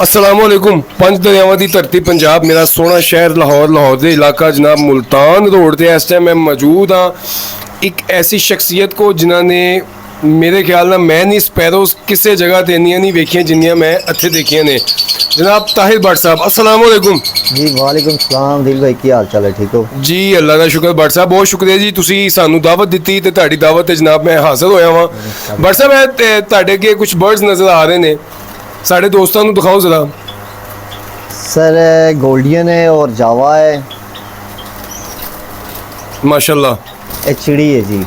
अस्सलामुअलैकुम। पंज दरियावां दी धरती पंजाब, मेरा सोहना शहर लाहौर, लाहौर दे इलाका जनाब मुल्तान रोड ते इस टाइम मैं मौजूद हाँ एक ऐसी शख्सियत को जिन्होंने मेरे ख्याल ना मैं नहीं स्पैरोज किसी जगह ते इन्नियां नहीं वेखियां जिन्नियां मैं इत्थे देखियां ने। जनाब ताहिर भट्ट साहब, अस्सलामुअलैकुम जी वालेकुम सलाम। दिल भाई की हाल चाल है? ठीक हो जी, अल्लाह का शुक्र। भट्ट साहब बहुत शुक्रिया जी, तुसी सानू दावत दित्ती ते तुहाडी दावत ते जनाब मैं हाजिर होया वां। भट्ट साहब तुहाडे अगे कुछ बर्ड्स नज़र आ रहे ने, साढ़े दोस्तों को दिखाओ जरा। सर गोल्डियन है और जावा है। माशाल्लाह, ये चिड़ी है जी।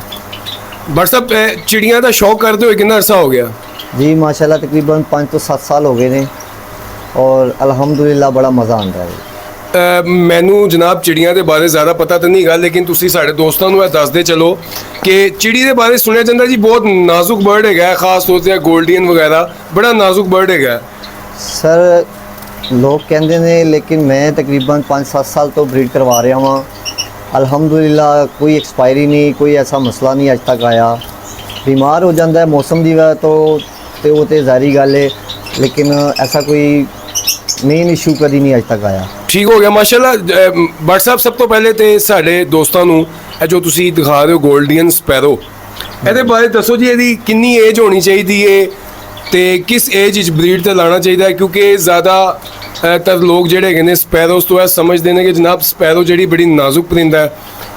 भट्ट साहब चिड़ियां का शौक करते हुए कितना अरसा हो गया? जी माशाल्लाह तकरीबन 5 तो 7 साल हो गए ने और अल्हम्दुलिल्लाह बड़ा मज़ा आता है। मैनू जनाब चिड़ियां के बारे ज़्यादा पता तो नहीं गा, लेकिन तुसी साढ़े दोस्तों को दसदे चलो कि चिड़ी के बारे सुनिया जाता जी बहुत नाजुक बर्ड है, खास तौर पर गोल्डियन वगैरह बड़ा नाजुक बर्ड है। सर लोग कहते ने, लेकिन मैं तकरीबन 5-7 साल तो ब्रीड करवा रहा वहाँ। अल्हम्दुलिल्लाह कोई एक्सपायरी नहीं, कोई ऐसा मसला नहीं अज तक आया। बीमार हो जाता है मौसम की वजह तो वो तो ज़ाहिरी गल है, लेकिन ऐसा कोई मेन इशू कभी नहीं अज तक आया। ठीक हो गया माशाल्लाह। भट्ट साहब सब तो पहले तो साढ़े दोस्तों को जो तुसी दिखा रहे हो गोल्डियन स्पैरो, ये बारे दसो जी, ये कितनी एज होनी चाहिए तो किस एज ब्रीड से लाना चाहिए? क्योंकि ज़्यादा तर लोग जोड़े ने स्पैरोज तो समझते हैं कि जनाब स्पैरो जी बड़ी नाजुक परिंदा है,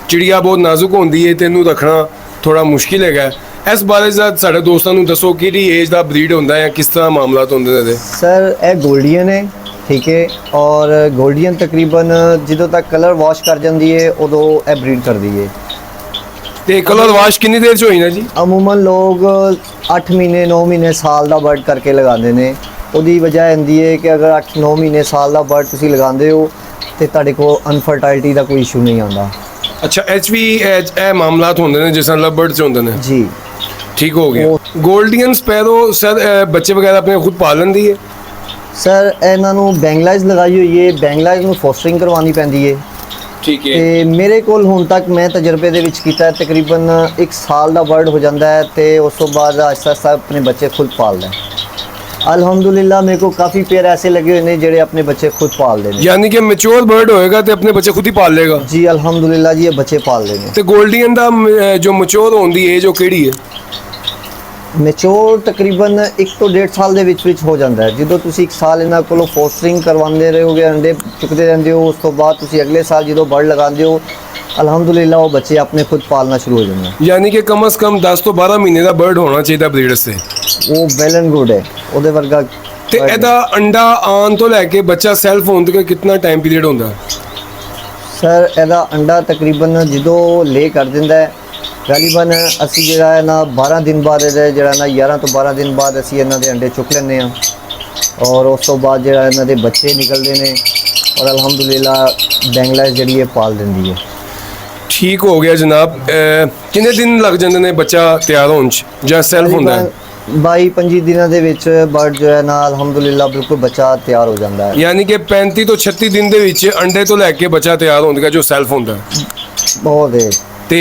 चिड़िया बहुत नाजुक होती है, तेनू रखना थोड़ा मुश्किल है। इस बारे साढ़े दोस्तों को दसो कि एज का ब्रीड होंदा है, किस तरह मामला होंगे? सर यह गोल्डियन है, ठीक है। और गोल्डियन तकरीबन जो तक कलर वॉश कर जाती है उदों यह ब्रीड कर दी है। तो कलर वॉश कितनी देर होई ना जी? अमूमन लोग 8 महीने 9 महीने साल का बर्ड करके लगाते हैं। उसकी वजह होंदी है कि अगर 8-9 महीने साल का बर्ड तुम लगाते हो तो तुहाडे को अनफर्टाइलिटी का कोई इशू नहीं आता। अच्छा, एच मामला होंगे ने जिस लव बर्ड्स होंगे ने? जी ठीक हो गया। गोल्डियन स्पैरो सर बच्चे वगैरह अपने खुद पालन दी है? सर इन्हों बैंगलाइज लगाई हुई है, बैंगलाइज में फॉस्टरिंग करवानी पैंदी है। ठीक है। ते मेरे कोल हुण तक मैं तजर्बे दे विच कीता तकरीबन 1 साल का बर्ड हो जाता है तो उस तो बाद आहिस्ता आहिस्ता अपने बच्चे खुद पालदा है। अल्हम्दुलिल्लाह मेरे को काफ़ी पेयर ऐसे लगे हुए हैं जोड़े अपने बच्चे खुद पालते हैं। यानी कि मैच्योर बर्ड होएगा तो अपने बच्चे खुद ही पाल लेगा? जी अल्हम्दुलिल्लाह जी, ये बच्चे पाल लेंगे। तो गोल्डियन का जो मैच्योर होने की एज वो केड़ी है? मैच्योर तकरीबन 1 तो 1.5 साल के विच हो जाता है। जो तुम 1 साल इन्हों को फोस्टरिंग करवाते रहोगे, अंडे चुकते रहते हो, उस तो बाद तुम अगले साल जो बर्ड लगाते हो अल्हम्दुलिल्लाह वो बच्चे अपने खुद पालना शुरू हो जाते हैं। यानी कि कम से कम 10 तो 12 महीने का बर्ड होना चाहिए ब्रीड से? वो वेल एंड गुड है, वो वर्गा। तो ਇਹਦਾ अंडा आन तो लैके बच्चा सैल्फ होने तक कितना टाइम पीरियड होता? सर ਇਹਦਾ अंडा तकरीबन जो ले कर दिंदा है गालिबन असी ਜਿਹੜਾ है ना 12 दिन बाद ਜਿਹੜਾ ना 11 तो 12 दिन बाद असी ਇਹਨਾਂ ਦੇ अंडे चुक ਲੈਂਦੇ ਆ और उस तो बाद ਜਿਹੜਾ ਇਹਨਾਂ ਦੇ ਬੱਚੇ ਨਿਕਲਦੇ ਨੇ और अल्हम्दुलिल्लाह बैंगलाइज ਜਿਹੜੀ ਹੈ पाल ਦਿੰਦੀ है। ठीक हो गया जनाब। कितने दिन लग जाते हैं बच्चा तैयार होने या सैल्फ होता है? 22-25 दिनों के विच बर्ड जो है ना अल्हम्दुलिल्लाह बिल्कुल बच्चा तैयार हो जाता है। यानी कि 35 तो 36 दिन के विच अंडे तो लैके बच्चा तैयार होने का जो सैल्फ होता है। बहुत है। तो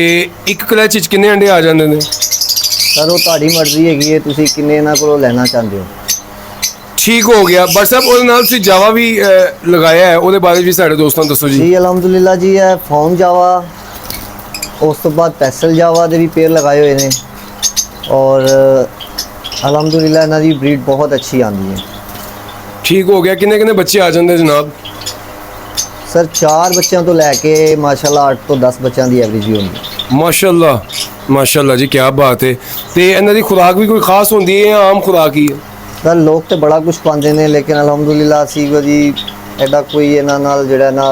एक क्लच च कितने अंडे आ जाते हैं? सर वो तुहाडी मर्जी हैगी है, तुसीं किन्ने इन्हां कोलों लेना चाहते हो। ठीक हो गया। बट साहब और नाल सी जावा भी लगाया है, उसके बारे भी साढ़े दोस्तों दसो जी। जी अल्हम्दुलिल्लाह जी, है फॉर्म जावा, उस तो बाद पैसल जावा के भी पेड़ लगाए हुए हैं और अल्हम्दुलिल्लाह इन्हां दी ब्रीड बहुत अच्छी आती है। ठीक हो गया। कितने कितने बच्चे आ जाते हैं जनाब? सर 4 बच्चों तो लैके माशाल्लाह 8 तो 10 बच्चों की एवरेज ही होंगी। माशाल्लाह माशाल्लाह जी, क्या बात है। तो इन्हां दी खुराक भी कोई खास होती है या आम खुराक ही है? सर लोग तो बड़ा कुछ पाते हैं, लेकिन अल्हम्दुलिल्लाह असी कभी एडा कोई इन्हां नाल जिहड़ा ना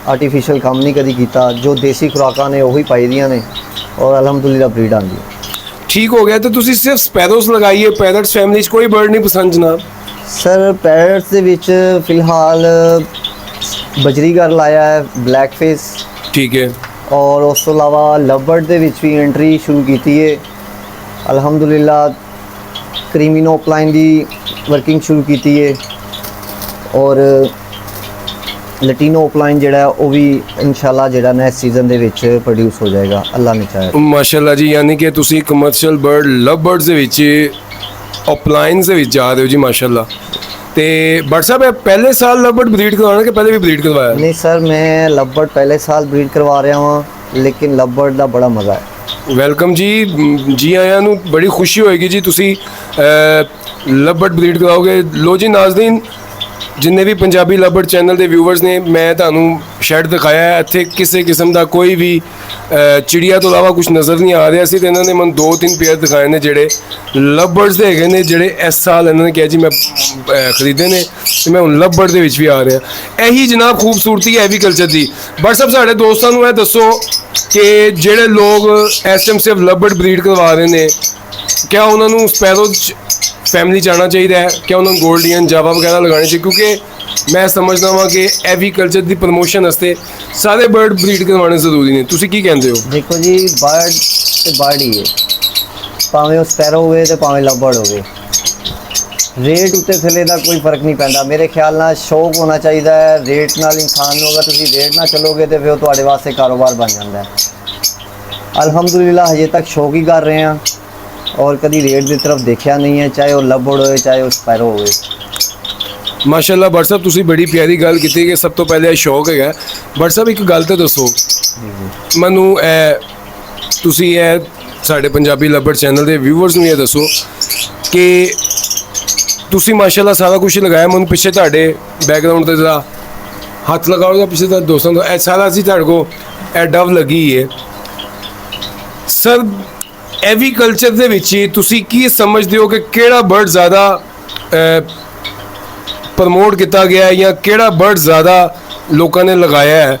आर्टिफिशियल काम नहीं कभी किया। जो देसी खुराकां ने वही पाई दियां ने और अल्हम्दुलिल्लाह ब्रीड आती है। ठीक हो गया। तो तुसी सिर्फ स्पैरोस लगाई है, पैरट्स फैमिली च कोई बर्ड नहीं पसंद जनाब? सर पैरट्स दे विच फिलहाल बजरीगर लाया है, ब्लैक फेस, ठीक है। और उस तो अलावा लव बर्ड दे विच भी एंट्री शुरू की है। अल्हम्दुलिल्लाह क्रीमिनो प्लाइन की वर्किंग शुरू की है और लटीनो ओपलाइन जिहड़ा है वो भी इंशाल्लाह जिहड़ा next season they which produce हो जाएगा, अल्लाह ने चाहे। माशाल्लाह जी, यानी कि तुसी कमर्शियल बर्ड लव बर्ड्स दे विच ओपलाइन्स दे विच जा रहे हो जी, माशाल्लाह। ਤੇ ਬਟ ਸਾਹਿਬ ਇਹ ਪਹਿਲੇ ਸਾਲ ਲਵਬਰਡ ਬਰੀਡ ਕਰਵਾਉਣਾ ਕਿ ਪਹਿਲੇ ਵੀ ਬਰੀਡ ਕਰਵਾਇਆ? नहीं सर, मैं लवबर्ड पहले साल ब्रीड करवा रहा हूँ, लेकिन लवबर्ड का बड़ा मज़ा है। ਵੈਲਕਮ ਜੀ, ਜੀ ਆਇਆਂ ਨੂੰ। ਬੜੀ ਖੁਸ਼ੀ ਹੋਏਗੀ ਜੀ ਤੁਸੀਂ ਲਵਬਰਡ ਬਰੀਡ ਕਰਾਓਗੇ। ਲੋ ਜੀ ਨਾਜ਼ਰੀਨ, ਜਿੰਨੇ ਵੀ ਪੰਜਾਬੀ ਲਵਬਰਡ ਚੈਨਲ ਦੇ ਵਿਊਵਰਸ ਨੇ, ਮੈਂ ਤੁਹਾਨੂੰ ਸ਼ੈਡ ਦਿਖਾਇਆ ਹੈ। ਇੱਥੇ ਕਿਸੇ ਕਿਸਮ ਦਾ ਕੋਈ ਵੀ ਚਿੜੀਆ ਤੋਂ ਇਲਾਵਾ ਕੁਝ ਨਜ਼ਰ ਨਹੀਂ ਆ ਰਿਹਾ ਸੀ, ਤੇ ਇਹਨਾਂ ਨੇ ਮੈਨੂੰ 2-3 ਪੇਅਰ ਦਿਖਾਏ ਨੇ ਜਿਹੜੇ ਲਵਬਰਡਸ ਦੇ ਹੈਗੇ ਨੇ, ਜਿਹੜੇ ਇਸ ਸਾਲ ਇਹਨਾਂ ਨੇ ਕਿਹਾ ਜੀ ਮੈਂ ਖਰੀਦੇ ਨੇ, ਤੇ ਮੈਂ ਹੁਣ ਲਵਬਰਡ ਦੇ ਵਿੱਚ ਵੀ ਆ ਰਿਹਾ। ਇਹੀ ਜਨਾਬ ਖੂਬਸੂਰਤੀ ਹੈ ਐਵੀਕਲਚਰ ਦੀ। ਬਟ ਸਭ ਸਾਡੇ ਦੋਸਤਾਂ ਨੂੰ ਇਹ ਦੱਸੋ ਕਿ ਜਿਹੜੇ ਲੋਕ ਇਸ ਟਾਈਮ ਸਿਰਫ ਲਵਬਰਡ ਬਰੀਡ ਕਰਵਾ ਰਹੇ ਨੇ, ਕਿਆ ਉਹਨਾਂ ਨੂੰ ਸਪੈਰੋ ਫੈਮਿਲੀ 'ਚ ਆਉਣਾ ਚਾਹੀਦਾ ਹੈ? ਕਿਆ ਉਹਨਾਂ ਨੂੰ ਗੋਲਡੀਅਨ, ਜਾਵਾ ਵਗੈਰਾ ਲਗਾਉਣੇ ਚਾਹੀਦੇ? ਕਿਉਂਕਿ ਮੈਂ ਸਮਝਦਾ ਹਾਂ ਕਿ ਐਵੀਕਲਚਰ ਦੀ ਪ੍ਰਮੋਸ਼ਨ ਵਾਸਤੇ ਸਾਰੇ ਬਰਡ ਬਰੀਡ ਕਰਵਾਉਣੇ ਜ਼ਰੂਰੀ ਨੇ। ਤੁਸੀਂ ਕੀ ਕਹਿੰਦੇ ਹੋ? देखो जी, बर्ड तो बर्ड ही है, भावें वो स्पैरो होवे ते भावें लवबर्ड होवे। रेट उत्ते थले का कोई फर्क नहीं पैंदा। मेरे ख्याल नाल शौक होना चाहिए है। रेट नाल इंसान ਨੂੰ अगर तुसीं रेट ना चलोगे तो फिर वो तुहाडे वास्ते कारोबार बन जाता है। अल्हम्दुलिल्लाह हजे तक शौक ही कर रहे हैं और कभी रेट की तरफ देखा नहीं है, चाहे वो लवबर्ड होवे चाहे वो स्पैरो होवे। ਮਾਸ਼ਾਅੱਲਾ ਬਟ ਸਾਹਿਬ, ਤੁਸੀਂ ਬੜੀ ਪਿਆਰੀ ਗੱਲ ਕੀਤੀ ਕਿ ਸਭ ਤੋਂ ਪਹਿਲੇ ਇਹ ਸ਼ੌਕ ਹੈਗਾ। ਬਟ ਸਾਹਿਬ ਇੱਕ ਗੱਲ ਤਾਂ ਦੱਸੋ ਮੈਨੂੰ, ਤੁਸੀਂ ਇਹ ਸਾਡੇ ਪੰਜਾਬੀ ਲਵਬਰਡ ਚੈਨਲ ਦੇ ਵਿਊਵਰਸ ਨੂੰ ਇਹ ਦੱਸੋ ਕਿ ਤੁਸੀਂ ਮਾਸ਼ਾਅੱਲਾ ਸਾਰਾ ਕੁਝ ਲਗਾਇਆ। ਮੈਨੂੰ ਪਿੱਛੇ ਤੁਹਾਡੇ ਬੈਕਗ੍ਰਾਉਂਡ ਤੇ ਜ਼ਰਾ ਹੱਥ ਲਗਾਓ ਜਾਂ ਪਿੱਛੇ ਤਾਂ ਦੋਸਤਾਂ ਦਾ ਇਹ ਸਾਰਾ ਅਸੀਂ ਤੁਹਾਡੇ ਕੋਲ ਇਹ ਡਵ ਲੱਗੀ ਹੈ। ਸਰ ਐਵੀਕਲਚਰ ਦੇ ਵਿੱਚ ਤੁਸੀਂ ਕੀ ਸਮਝਦੇ ਹੋ ਕਿ ਕਿਹੜਾ ਬਰਡ ਜ਼ਿਆਦਾ ਪ੍ਰਮੋਟ ਕੀਤਾ ਗਿਆ ਹੈ, ਜਾਂ ਕਿਹੜਾ ਬਰਡ ਜ਼ਿਆਦਾ ਲੋਕਾਂ ਨੇ ਲਗਾਇਆ ਹੈ,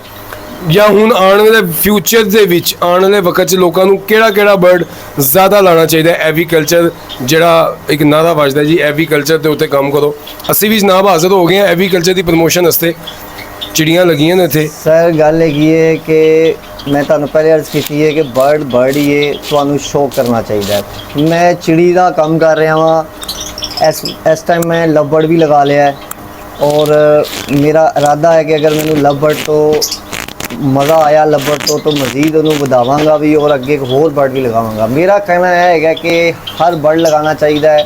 ਜਾਂ ਹੁਣ ਆਉਣ ਵਾਲੇ ਫਿਊਚਰ ਦੇ ਵਿੱਚ, ਆਉਣ ਵਾਲੇ ਵਕਤ 'ਚ ਲੋਕਾਂ ਨੂੰ ਕਿਹੜਾ ਬਰਡ ਜ਼ਿਆਦਾ ਲਾਉਣਾ ਚਾਹੀਦਾ ਹੈ? ਐਵੀਕਲਚਰ ਜਿਹੜਾ ਇੱਕ ਨਾਰਾ ਵੱਜਦਾ ਜੀ, ਐਵੀਕਲਚਰ ਦੇ ਉੱਤੇ ਕੰਮ ਕਰੋ। ਅਸੀਂ ਵੀ ਜਨਾਬ ਹਾਜ਼ਰ ਹੋ ਗਏ ਹਾਂ ਐਵੀਕਲਚਰ ਦੀ ਪ੍ਰਮੋਸ਼ਨ ਵਾਸਤੇ। ਚਿੜੀਆਂ ਲੱਗੀਆਂ ਨੇ ਇੱਥੇ। सर गल हैगी है कि मैं तुहानू पहले अर्ज की है कि बर्ड ही है, तुहानू शौक करना चाहिए। मैं चिड़ी का काम कर रहा हाँ, इस टाइम मैं लवबर्ड भी लगा लिया है और मेरा इरादा है कि अगर मैंने लवबर्ड तो मज़ा आया लवबर्ड तो मज़ीद उन्होंने बढ़ावांगा भी और अगे एक होर बर्ड भी लगावांगा। मेरा कहना है कि हर बर्ड लगाना चाहिए है।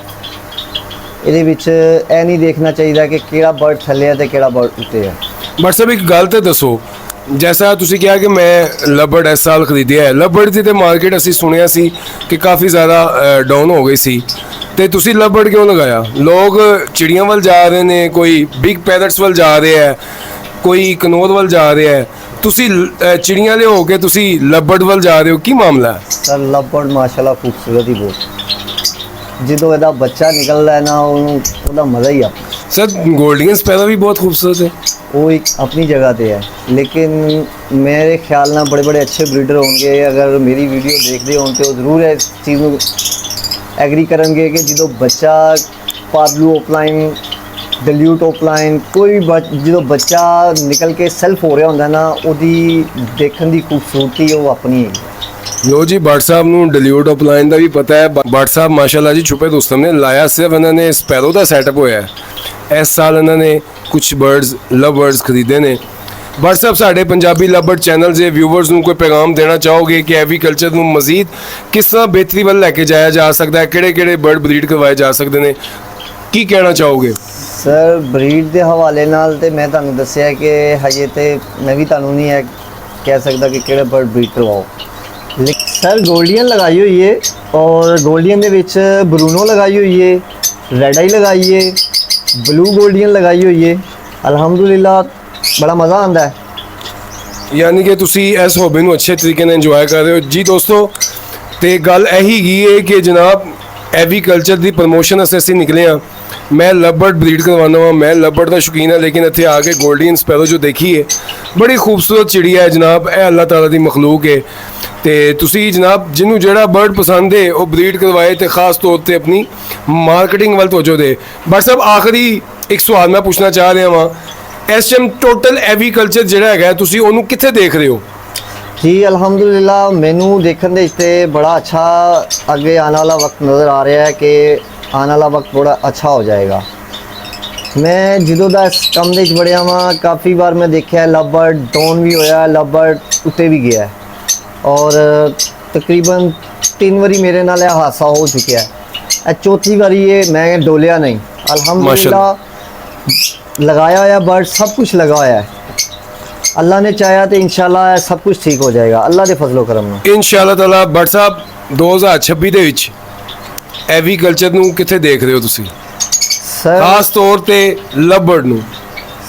ਇਹਦੇ ਵਿੱਚ ਇਹ ਨਹੀਂ ਦੇਖਣਾ ਚਾਹੀਦਾ ਕਿ ਕਿਹੜਾ ਬਰਡ ਥੱਲੇ ਹੈ ਤੇ ਕਿਹੜਾ ਬਰਡ ਉੱਤੇ ਹੈ। ਬਟ ਸਾਹਿਬ ਇੱਕ ਗੱਲ ਤਾਂ ਦੱਸੋ, ਜੈਸਾ ਤੁਸੀਂ ਕਿਹਾ ਕਿ ਮੈਂ ਲਵਬਰਡ ਇਸ ਸਾਲ ਖਰੀਦਿਆ ਹੈ, ਲਵਬਰਡ ਦੀ ਤੇ ਮਾਰਕੀਟ ਅਸੀਂ ਸੁਣਿਆ ਸੀ ਕਿ ਕਾਫੀ ਜ਼ਿਆਦਾ ਡਾਊਨ ਹੋ ਗਈ ਸੀ, ਤੇ ਤੁਸੀਂ ਲਵਬਰਡ ਕਿਉਂ ਲਗਾਇਆ? ਲੋਕ ਚਿੜੀਆਂ ਵੱਲ ਜਾ ਰਹੇ ਨੇ, ਕੋਈ ਬਿਗ ਪੈਰਟਸ ਵੱਲ ਜਾ ਰਿਹਾ ਹੈ, ਕੋਈ ਕਨੌਰ ਵੱਲ ਜਾ ਰਿਹਾ ਹੈ, ਤੁਸੀਂ ਚਿੜੀਆਂ ਦੇ ਹੋ ਕੇ ਤੁਸੀਂ ਲਵਬਰਡ ਵੱਲ ਜਾ ਰਹੇ ਹੋ, ਕੀ ਮਾਮਲਾ ਹੈ? ਸਰ ਲਵਬਰਡ ਮਾਸ਼ਾਅੱਲਾ ਖੂਬਸੂਰਤ ਹੀ ਬਹੁਤ, ਜਦੋਂ ਇਹਦਾ ਬੱਚਾ ਨਿਕਲਦਾ ਹੈ ਨਾ ਉਹਦਾ ਮਜ਼ਾ ਹੀ ਆ। ਸਰ ਗੋਲਡੀਅਨ ਸਪੈਰੋ ਵੀ ਬਹੁਤ ਖੂਬਸੂਰਤ ਹੈ, वो एक अपनी जगह पे है, लेकिन मेरे ख्याल ना बड़े अच्छे ब्रीडर होंगे। अगर मेरी वीडियो देखते हो तो जरूर इस चीज़ में एग्री करेंगे कि जो बच्चा पादलू ऑफलाइन, डल्यूट ऑफलाइन, कोई भी जो बच्चा निकल के सेल्फ हो रहा होंगे ना, ਉਹਦੀ देखने की खूबसूरती वो अपनी है। ਲੋ ਜੀ ਬਟ ਸਾਹਿਬ ਨੂੰ ਡਿਲਿਊਟ ਆਫਲਾਈਨ ਦਾ ਵੀ ਪਤਾ ਹੈ। ਬਟ ਸਾਹਿਬ ਮਾਸ਼ਾਅੱਲਾ ਜੀ ਛੁਪੇ ਦੋਸਤਾਂ ਨੇ ਲਾਇਆ, ਸਿਰਫ ਇਹਨਾਂ ਨੇ ਸਪੈਰੋ ਦਾ ਸੈਟਅਪ ਹੋਇਆ ਹੈ। ਇਸ ਸਾਲ ਇਹਨਾਂ ਨੇ ਕੁਝ ਬਰਡਸ ਲਵਬਰਡਸ ਖਰੀਦੇ ਨੇ। ਬਟ ਸਾਹਿਬ ਸਾਡੇ ਪੰਜਾਬੀ ਲਵਬਰਡ ਚੈਨਲ ਦੇ ਵਿਊਵਰਸ ਨੂੰ ਕੋਈ ਪੈਗਾਮ ਦੇਣਾ ਚਾਹੋਗੇ ਕਿ ਐਵੀਕਲਚਰ ਨੂੰ ਮਜ਼ੀਦ ਕਿਸ ਤਰ੍ਹਾਂ ਬਿਹਤਰੀ ਵੱਲ ਲੈ ਕੇ ਜਾਇਆ ਜਾ ਸਕਦਾ ਹੈ? ਕਿਹੜੇ ਬਰਡ ਬਰੀਡ ਕਰਵਾਏ ਜਾ ਸਕਦੇ ਨੇ? ਕੀ ਕਹਿਣਾ ਚਾਹੋਗੇ? ਸਰ ਬਰੀਡ ਦੇ ਹਵਾਲੇ ਨਾਲ ਤੇ ਮੈਂ ਤੁਹਾਨੂੰ ਦੱਸਿਆ ਕਿ ਹਜੇ ਤੇ ਮੈਂ ਵੀ ਤੁਹਾਨੂੰ ਨਹੀਂ ਹੈ ਕਹਿ ਸਕਦਾ ਕਿ ਕਿਹੜਾ ਬਰਡ ਬਰੀਡ ਕਰਵਾਓ। सर गोल्डियन लगाई हुई है और गोल्डियन के विच ब्रूनो लगाई हुई है, रेड आई लगाई है, ब्लू गोल्डियन लगाई हुई है। अल्हम्दुलिल्लाह बड़ा मज़ा आता है। यानी कि तुसी इस हॉबी ਨੂੰ अच्छे तरीके ਨਾਲ ਇੰਜੋਏ ਕਰ ਰਹੇ ਹੋ ਜੀ ਦੋਸਤੋ। ਤੇ ਗੱਲ ਇਹੀ ਗਈ ਹੈ ਕਿ ਜਨਾਬ ਐਵੀਕਲਚਰ ਦੀ ਪ੍ਰਮੋਸ਼ਨ ਵਾਸਤੇ ਅਸੀਂ ਨਿਕਲੇ ਹਾਂ। ਮੈਂ ਲਵਬਰਡ ਬਰੀਡ ਕਰਵਾਉਣਾ ਵਾ, ਮੈਂ ਲਵਬਰਡ ਦਾ ਸ਼ੌਕੀਨ ਹਾਂ, ਲੇਕਿਨ ਇੱਥੇ ਆ ਕੇ ਗੋਲਡੀਅਨ ਸਪੈਰੋ ਜੋ ਦੇਖੀ ਹੈ ਬੜੀ ਖੂਬਸੂਰਤ ਚਿੜੀਆ ਹੈ ਜਨਾਬ। ਇਹ ਅੱਲਾਹ ਤਾਲਾ ਦੀ ਮਖਲੂਕ ਹੈ। ਤੇ ਤੁਸੀਂ ਜਨਾਬ ਜਿਹਨੂੰ ਜਿਹੜਾ ਬਰਡ ਪਸੰਦ ਹੈ ਉਹ ਬਰੀਡ ਕਰਵਾਏ ਤੇ ਖਾਸ ਤੌਰ ਤੇ ਆਪਣੀ ਮਾਰਕੀਟਿੰਗ ਵੱਲ ਤੋਜੋ ਦੇ। ਬਟ ਸਾਹਿਬ ਆਖਰੀ ਇੱਕ ਸਵਾਲ ਮੈਂ ਪੁੱਛਣਾ ਚਾਹ ਰਿਹਾ ਵਾਂ, ਇਸ ਟਾਈਮ ਟੋਟਲ ਐਵੀਕਲਚਰ ਜਿਹੜਾ ਹੈਗਾ ਤੁਸੀਂ ਉਹਨੂੰ ਕਿੱਥੇ ਦੇਖ ਰਹੇ ਹੋ? जी अल्हम्दुलिल्लाह मैनू देखने ਦੇ ਇੱਥੇ बड़ा अच्छा ਅੱਗੇ आने वाला वक्त नज़र आ रहा है कि आने वाला वक्त बड़ा अच्छा हो जाएगा। मैं ਜਦੋਂ ਦਾ ਇਸ ਕੰਮ ਦੇ ਵਿੱਚ ਵੜਿਆ ਵਾਂ ਕਾਫੀ ਵਾਰ ਮੈਂ ਦੇਖਿਆ ਲਵਬਰਡ ਡਾਊਨ ਵੀ ਹੋਇਆ, ਲਵਬਰਡ ਉੱਤੇ ਵੀ ਗਿਆ और तकरीबन 3 ਵਾਰੀ ਮੇਰੇ ਨਾਲ ਇਹ ਹਾਦਸਾ ਹੋ ਚੁੱਕਿਆ ਹੈ। ਇਹ ਚੌਥੀ ਵਾਰੀ ਇਹ ਮੈਂ ਡੋਲਿਆ ਨਹੀਂ। अल्हम्दुलिल्लाह लगाया हुआ बर्ड सब कुछ लगा हुआ है। अल्लाह ने चाहा तो इंशाल्लाह सब कुछ ठीक हो जाएगा अल्लाह के फजलो करम नाल। ਇਨਸ਼ਾਅੱਲਾ ਤਾਲਾ ਬਟ ਸਾਹਿਬ 2026 ਦੇ ਵਿੱਚ ਐਵੀਕਲਚਰ ਨੂੰ ਕਿੱਥੇ ਦੇਖ ਰਹੇ ਹੋ ਤੁਸੀਂ, सर ਖਾਸ ਤੌਰ ਤੇ ਲਵਬਰਡ ਨੂੰ?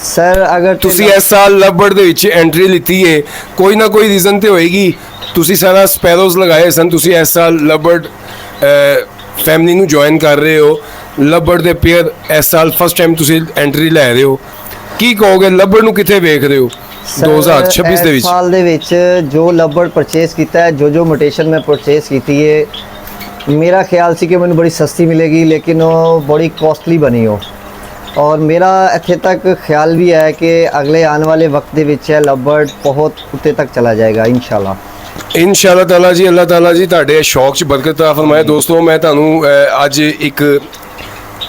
सर अगर ਤੁਸੀਂ ਇਸ ਸਾਲ ਲਵਬਰਡ ਦੇ ਵਿੱਚ ਐਂਟਰੀ ਲਿੱਤੀ ਏ, ਕੋਈ ਨਾ ਕੋਈ ਰੀਜ਼ਨ ਤੇ ਹੋਏਗੀ। ਤੁਸੀਂ ਸਾਰਾ ਸਪੈਰੋਜ਼ ਲਗਾਏ ਸਨ, ਤੁਸੀਂ ਇਸ ਸਾਲ ਲਵਬਰਡ ਫੈਮਿਲੀ ਨੂੰ ਜੁਆਇਨ ਕਰ ਰਹੇ ਹੋ। ਲਵਬਰਡ ਦੇ ਪੇਅਰ ਇਸ ਸਾਲ ਫਸਟ ਟਾਈਮ ਤੁਸੀਂ ਐਂਟਰੀ ਲੈ ਰਹੇ ਹੋ, ਕੀ ਕਹੋਗੇ ਲਵਬਰਡ ਨੂੰ ਕਿੱਥੇ ਵੇਖ ਰਹੇ ਹੋ 2026 ਦੇ ਵਿੱਚ? ਸਾਲ ਦੇ ਵਿੱਚ ਜੋ ਲਵਬਰਡ ਪਰਚੇਸ ਕੀਤਾ ਹੈ, ਜੋ ਮੋਟੇਸ਼ਨ ਮੈਂ ਪਰਚੇਸ ਕੀਤੀ ਹੈ, ਮੇਰਾ ਖਿਆਲ ਸੀ ਕਿ ਮੈਨੂੰ ਬੜੀ ਸਸਤੀ ਮਿਲੇਗੀ, ਲੇਕਿਨ ਉਹ ਬੜੀ ਕਾਸਟਲੀ ਬਣੀ ਉਹ। ਔਰ ਮੇਰਾ ਇੱਥੇ ਤੱਕ ਖਿਆਲ ਵੀ ਹੈ ਕਿ ਅਗਲੇ ਆਉਣ ਵਾਲੇ ਵਕਤ ਦੇ ਵਿੱਚ ਇਹ ਲਵਬਰਡ ਬਹੁਤ ਉੱਤੇ ਤੱਕ ਚਲਾ ਜਾਏਗਾ ਇਨਸ਼ਾਅੱਲਾ। ਇਨਸ਼ਾਅੱਲਾ ਤਾਲਾ ਜੀ, ਅੱਲਾਹ ਤਾਲਾ ਜੀ ਤੁਹਾਡੇ ਸ਼ੌਕ 'ਚ ਬਰਕਤ ਅਤਾ ਫਰਮਾਏ। ਦੋਸਤੋ ਮੈਂ ਤੁਹਾਨੂੰ ਅੱਜ ਇੱਕ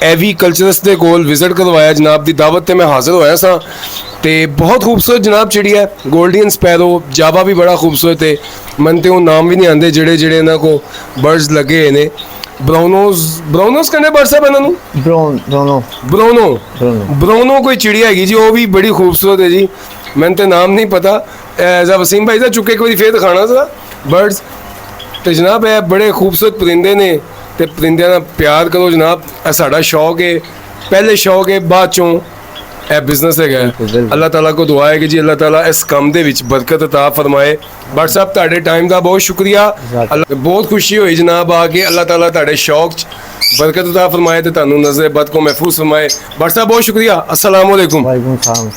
ਐਵੀਕਲਚਰਸ ਦੇ ਕੋਲ ਵਿਜ਼ਿਟ ਕਰਵਾਇਆ, ਜਨਾਬ ਦੀ ਦਾਵਤ ਤੇ ਮੈਂ ਹਾਜ਼ਰ ਹੋਇਆ ਸਾਂ ਤੇ ਬਹੁਤ ਖੂਬਸੂਰਤ ਜਨਾਬ ਚਿੜੀ ਹੈ ਗੋਲਡੀਅਨ ਸਪੈਰੋ। ਜਾਵਾ ਵੀ ਬੜਾ ਖੂਬਸੂਰਤ ਹੈ, ਮਨ ਤੇ ਉਹ ਨਾਮ ਵੀ ਨਹੀਂ ਆਉਂਦੇ ਜਿਹੜੇ ਇਹਨਾਂ ਕੋ ਬਰਡਸ ਲੱਗੇ ਹੋਏ ਨੇ। ਬਰਾਊਨੋਸ ਕਹਿੰਦੇ ਬਰਡ ਸਾਹਿਬ ਇਹਨਾਂ ਨੂੰ? ਬਰਾਊਨੋ ਕੋਈ ਚਿੜੀ ਹੈਗੀ ਜੀ, ਉਹ ਵੀ ਬੜੀ ਖੂਬਸੂਰਤ ਹੈ ਜੀ, ਮੈਨੂੰ ਤੇ ਨਾਮ ਨਹੀਂ ਪਤਾ। ਐਜ਼ਾ ਵਸੀਮ ਭਾਈ ਦਾ ਚੁੱਕੇ ਇੱਕ ਵਾਰੀ ਫੇਰ ਦਿਖਾਣਾ ਜ਼ਰਾ ਬਰਡਸ। ਤੇ ਜਨਾਬ ਇਹ ਬੜੇ ਖੂਬਸੂਰਤ ਪਰਿੰਦੇ ਨੇ ਤੇ ਪਰਿੰਦਿਆਂ ਨਾਲ ਪਿਆਰ ਕਰੋ ਜਨਾਬ, ਇਹ ਸਾਡਾ ਸ਼ੌਕ ਹੈ, ਪਹਿਲੇ ਸ਼ੌਕ ਹੈ, ਬਾਅਦ ਚੋਂ ਇਹ ਬਿਜ਼ਨਸ ਹੈਗਾ। ਅੱਲਾਹ ਤਾਲਾ ਕੋ ਦੁਆ ਹੈ ਕਿ ਜੀ ਅੱਲਾਹ ਤਾਲਾ ਇਸ ਕੰਮ ਦੇ ਵਿੱਚ ਬਰਕਤ ਅਤਾ ਫਰਮਾਏ। ਬਟ ਸਾਹਿਬ ਤੁਹਾਡੇ ਟਾਈਮ ਦਾ ਬਹੁਤ ਸ਼ੁਕਰੀਆ, ਬਹੁਤ ਖੁਸ਼ੀ ਹੋਈ ਜਨਾਬ ਆ ਕੇ। ਅੱਲਾਹ ਤਾਲਾ ਤੁਹਾਡੇ ਸ਼ੌਕ 'ਚ ਬਰਕਤ ਅਤਾ ਫਰਮਾਏ ਤੇ ਤੁਹਾਨੂੰ ਨਜ਼ਰ ਬਦ ਕੋ ਮਹਿਫੂਜ਼ ਫਰਮਾਏ। ਬਟ ਸਾਹਿਬ ਬਹੁਤ ਸ਼ੁਕਰੀਆ, अस्सलाम वालेकुम। वालेकुम सलाम।